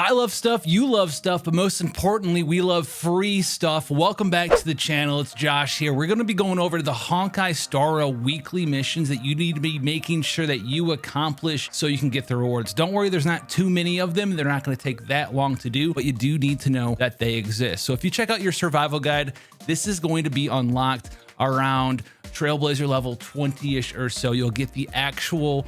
I love stuff, you love stuff, but most importantly, we love free stuff. Welcome back to the channel. It's Josh here. We're going to be going over the Honkai Star Rail weekly missions that you need to be making sure that you accomplish so you can get the rewards. Don't worry, there's not too many of them. They're not going to take that long to do, but you do need to know that they exist. So if you check out your survival guide, this is going to be unlocked around Trailblazer level 20-ish or so. You'll get the actual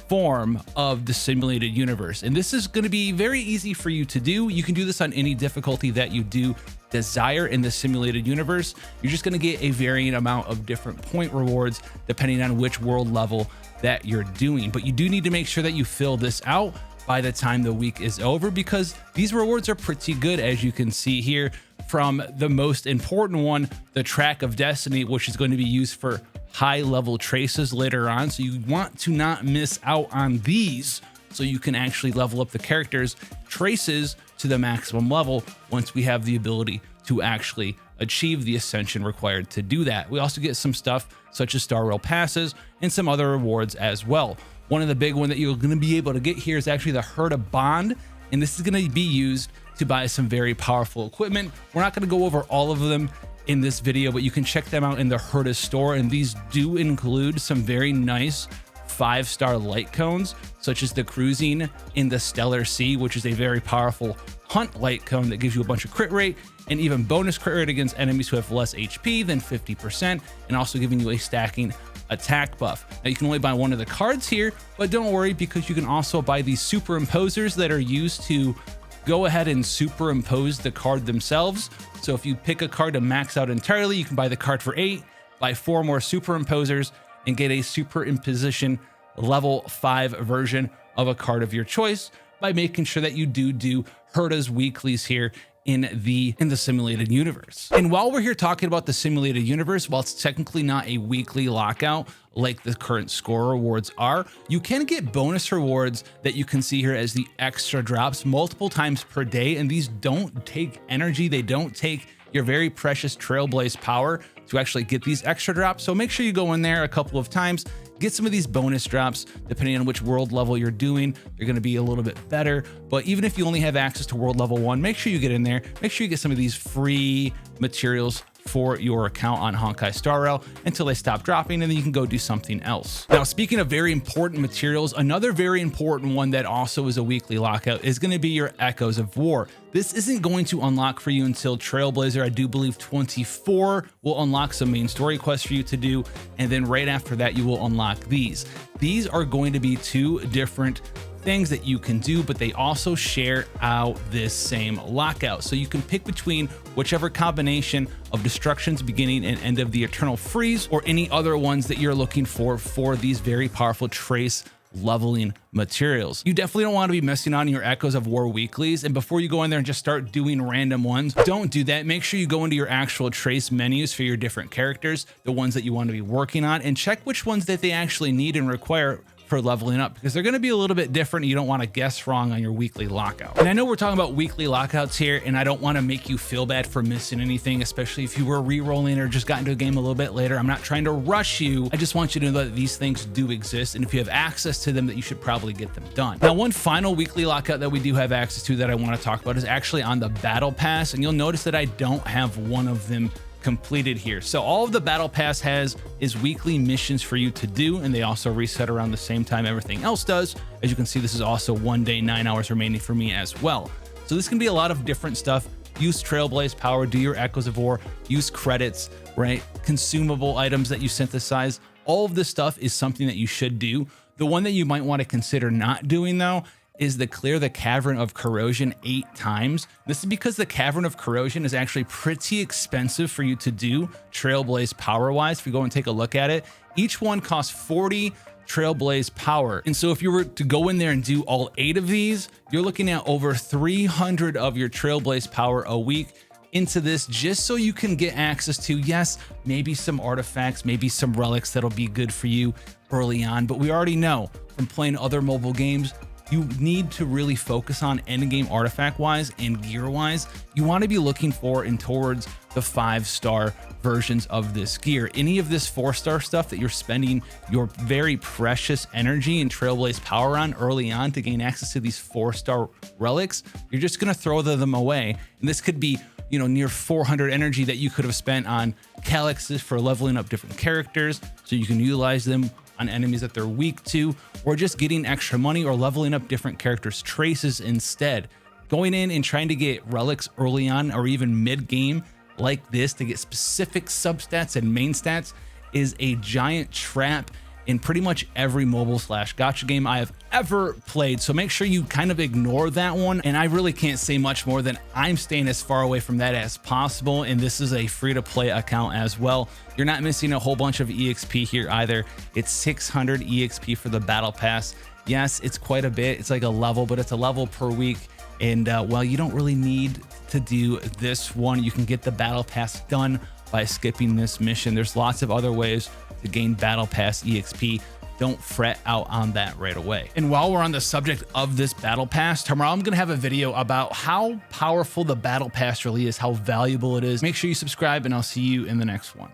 form of the simulated universe, and this is going to be very easy for you to do. You can do this on any difficulty that you do desire in the simulated universe. You're just going to get a varying amount of different point rewards depending on which world level that you're doing, but you do need to make sure that you fill this out by the time the week is over, because these rewards are pretty good, as you can see here. From the most important one, the Track of Destiny, which is going to be used for high level traces later on. So you want to not miss out on these so you can actually level up the characters' traces to the maximum level once we have the ability to actually achieve the ascension required to do that. We also get some stuff such as Star Rail passes and some other rewards as well. One of the big one that you're going to be able to get here is actually the Herta Bond, and this is going to be used to buy some very powerful equipment. We're not going to go over all of them in this video, but you can check them out in the Herta store, and these do include some very nice 5-star light cones, such as the Cruising in the Stellar Sea, which is a very powerful hunt light cone that gives you a bunch of crit rate and even bonus crit rate against enemies who have less HP than 50%, and also giving you a stacking attack buff. Now you can only buy one of the cards here, but don't worry, because you can also buy these superimposers that are used to go ahead and superimpose the card themselves. So if you pick a card to max out entirely, you can buy the card for 8, buy 4 more superimposers, and get a superimposition level 5 version of a card of your choice by making sure that you do Herta's weeklies here in the simulated universe. And while we're here talking about the simulated universe, while it's technically not a weekly lockout like the current score rewards are, you can get bonus rewards that you can see here as the extra drops multiple times per day, and these don't take energy, they don't take your very precious Trailblaze power to actually get these extra drops. So make sure you go in there a couple of times, get some of these bonus drops. Depending on which world level you're doing, they're going to be a little bit better. But even if you only have access to world level 1, make sure you get in there. Make sure you get some of these free materials for your account on Honkai Star Rail until they stop dropping, and then you can go do something else. Now, speaking of very important materials, another very important one that also is a weekly lockout is going to be your Echoes of War. This isn't going to unlock for you until Trailblazer, I do believe 24 will unlock some main story quests for you to do, and then right after that you will unlock these. These are going to be 2 different things that you can do, but they also share out this same lockout. So you can pick between whichever combination of Destruction's Beginning and End of the Eternal Freeze, or any other ones that you're looking for these very powerful trace leveling materials. You definitely don't want to be missing on your Echoes of War weeklies, and before you go in there and just start doing random ones, don't do that. Make sure you go into your actual trace menus for your different characters, the ones that you want to be working on, and check which ones that they actually need and require for leveling up, because they're going to be a little bit different. You don't want to guess wrong on your weekly lockout. And I know we're talking about weekly lockouts here, and I don't want to make you feel bad for missing anything, especially if you were re-rolling or just got into a game a little bit later. I'm not trying to rush you. I just want you to know that these things do exist, and if you have access to them, that you should probably get them done. Now, one final weekly lockout that we do have access to that I want to talk about is actually on the Battle Pass, and you'll notice that I don't have one of them completed here. So all of the Battle Pass has is weekly missions for you to do, and they also reset around the same time everything else does. As you can see, this is also 1 day, 9 hours remaining for me as well. So this can be a lot of different stuff. Use Trailblaze power, do your Echoes of War, use credits, right? Consumable items that you synthesize. All of this stuff is something that you should do. The one that you might want to consider not doing, though, is the Clear the Cavern of Corrosion 8 times. This is because the Cavern of Corrosion is actually pretty expensive for you to do Trailblaze power-wise. If you go and take a look at it, each one costs 40 Trailblaze power. And so if you were to go in there and do all 8 of these, you're looking at over 300 of your Trailblaze power a week into this, just so you can get access to, yes, maybe some artifacts, maybe some relics that'll be good for you early on. But we already know from playing other mobile games, you need to really focus on endgame artifact wise and gear wise. You want to be looking for and towards the 5-star versions of this gear. Any of this 4-star stuff that you're spending your very precious energy and Trailblaze power on early on to gain access to these 4-star relics, you're just going to throw them away. And this could be, you know, near 400 energy that you could have spent on calyxes for leveling up different characters so you can utilize them on enemies that they're weak to, or just getting extra money or leveling up different characters' traces instead. Going in and trying to get relics early on or even mid-game like this to get specific substats and main stats is a giant trap in pretty much every mobile/gacha game I have ever played. So make sure you kind of ignore that one. And I really can't say much more than I'm staying as far away from that as possible. And this is a free-to-play account as well. You're not missing a whole bunch of EXP here either. It's 600 EXP for the battle pass. Yes, it's quite a bit. It's like a level, but it's a level per week. And well, you don't really need to do this one. You can get the battle pass done by skipping this mission. There's lots of other ways to gain battle pass EXP. Don't fret out on that right away. And while we're on the subject of this battle pass, tomorrow I'm gonna have a video about how powerful the battle pass really is, how valuable it is. Make sure you subscribe, and I'll see you in the next one.